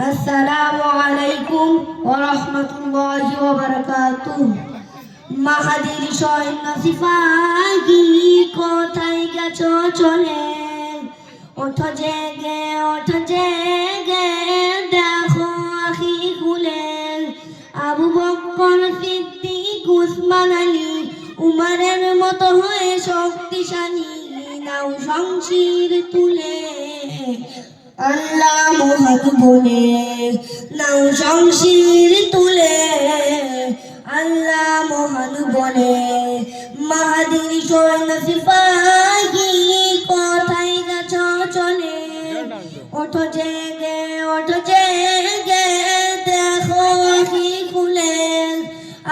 আসসালামু আলাইকুম ওয়া রাহমাতুল্লাহি ওয়া বারাকাতুহু। মাহাদির সৈন্য সিপাহী কোথায় গেছো চলে? ওঠো জেগে দেখো আখি খুলে। আবু বকর সিদ্দিক উসমান আলী উমরের মতো হয়ে শক্তিশালী, নাও শমশির তুলে আল্লাহ মহান বলে। নাও শমশির তুলে আল্লাহ মহান বলে। মাহাদির সৈন্য সিপাহী কোথায় গেছো চলে? ওঠো জেগে দেখো আখি খুলে।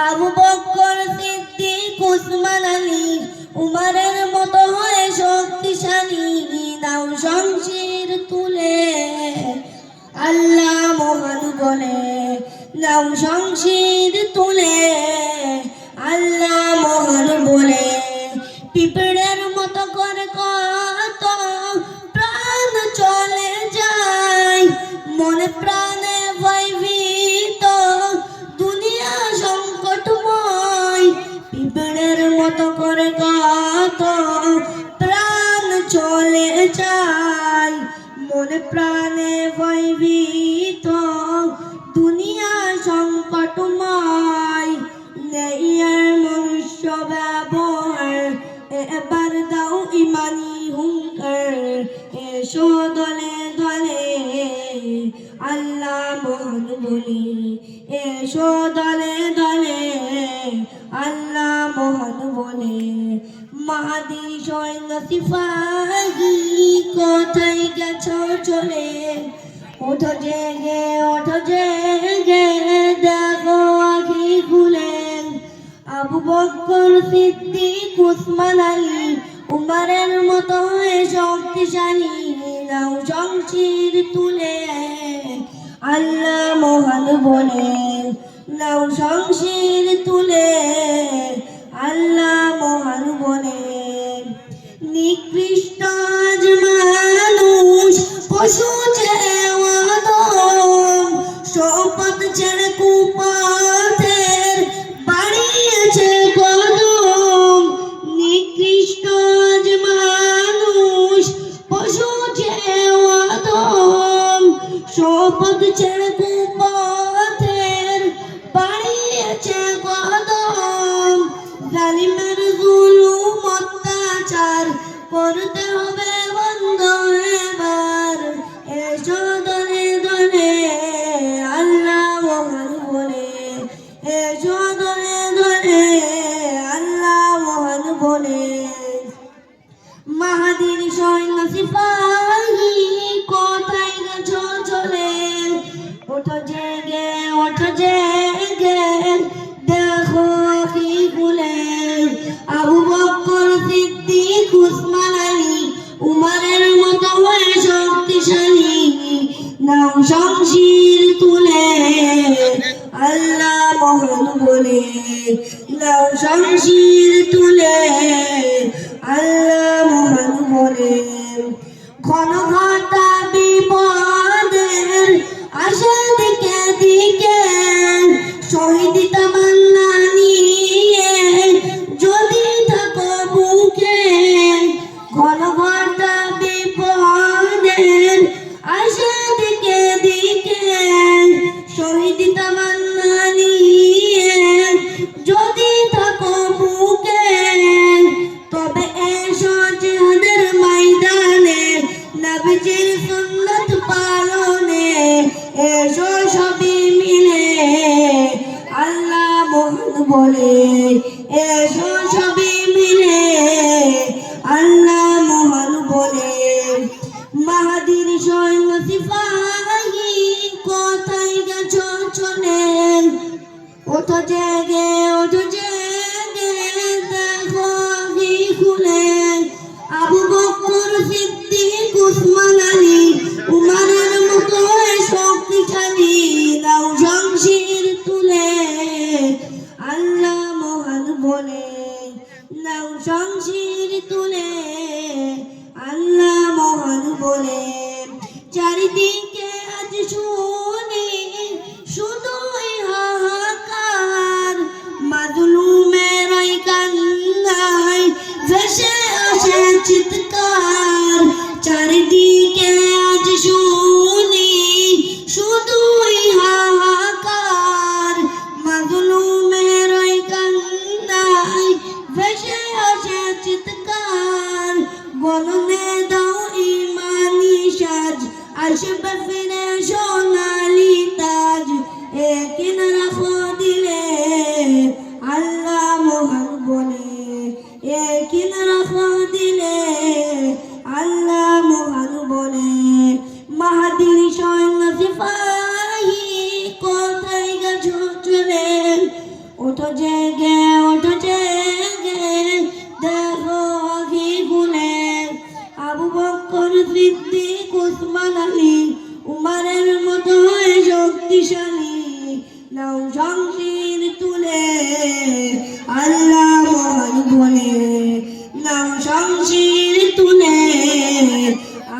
আবু বকর সিদ্দিক উসমান আলী উমরের মতো হয়ে শক্তিশালী, নাও শমশির তুলে আল্লাহ মহান বলে। নাও শমশির তুলে আল্লাহ মহান বলে। পিঁপড়ের মতো করে কত প্রাণ চলে যায়, মনে প্রাণে ভয়ভীত দুনিয়া সংকটময়। পিঁপড়ের মতো করে কত প্রাণ চলে যায়, মনে প্রাণে ভয়ভীত দুনিয়া সংকটময়। নেই আর মনুষ্য ব্যবহার, এবার দাও ইমানি হুঙ্কার। এসো দলে দলে আল্লাহ মহান বলি। এসো দলে দলে আল্লাহ মহান বলে। মাহাদির সৈন্য সিপাহী কোথায় গেছো চলে? ওঠো জেগে দেখো আখি খুলে। আবু বকর সিদ্দিক উসমান আলী উমরের মতো হয়ে শক্তিশালী, নাও শমশির তুলে আল্লাহ মহান বলে। নাও শমশির তুলে আল্লাহ মহান বলে। নিকৃষ্ট আজ মানুষ পশু শপথ ছেড়ে কুপথের বাড়িয়েছে কদম। নিকৃষ্ট আজ মানুষ পশু শপথ ছেড়ে কুপথের বাড়িয়েছে কদম। জালিমের জুলুম অত্যাচার করতে হবে বন্ধ এবার। এসো দলে দলে আল্লাহ মহান বলে। এসো দলে দলে আল্লাহ মহান বলে। মাহাদির সৈন্য সিপাহী কোথায় গেছো চলে? ওঠো জেগে দেখো আখি খুলে। আবু বকর সিদ্দিক উসমান আলী উমরের মতো হয়ে শক্তিশালী, নাও শমশির তুলে আল্লাহ মহান বলে। নাও শমশির তুলে আল্লাহ মহান বলে। ঘন ঘটা বিপদের আশা দিকে দিকে শহীদ তামান্না নিয়ে যদি থাকো বুকে। ঘন ঘটা বিপদের আশা দিকে দিকে শহীদ তামান্না নিয়ে যদি থাকো বুকে। তবে এসো জিহাদের ময়দানে নবীজির সুন্নাত পালনে। এসো সবই মিলে আল্লাহ মহান বলে। এসো সবই মিলে আল্লাহ মহান বলে। মাহাদির সৈন্য সিপাহী কোথায় গেছো চলে? ওঠো জেগে দেখো আখি খুলে। আবু বকর সিদ্দিক উসমান আলী উমরের মতো শক্তিশালী, নাও শমশির তুলে আল্লাহ মহান বলে। নাও শমশির তুলে আল্লাহ মহান বলে চারিদিকে আজ শুনি শুধুই হাহাকার মাজলুমের ওই কান্নায় ভেসে আসে চিৎকার চারিদিকে আজ শুনি শুধুই হাহাকার মাজলুমের ওই কান্নায় ভেসে আসে চিৎকার গলনে দাও ইমানি সাজ আসবে ফিরে সোনালি তাজ একদিন রাখো দিলে আল্লাহ মহান বলে একদিন রাখো দিলে আল্লাহ মহান বলে মাহাদির সৈন্য সিপাহী কোথায় গেছো চলে ওঠো জেগে দেখো আগে গুলে আবু বকর সিদ্দিক উসমান আলী উমারের মতো হয়ে শক্তিশালী নাও শমশির তুলে আল্লাহ মহান বলে নাও শমশির তুলে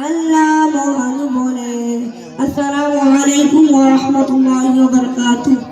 আল্লাহ মহান বলে আসসালামু আলাইকুম ওয়া রাহমাতুল্লাহি ওয়া বারাকাতুহু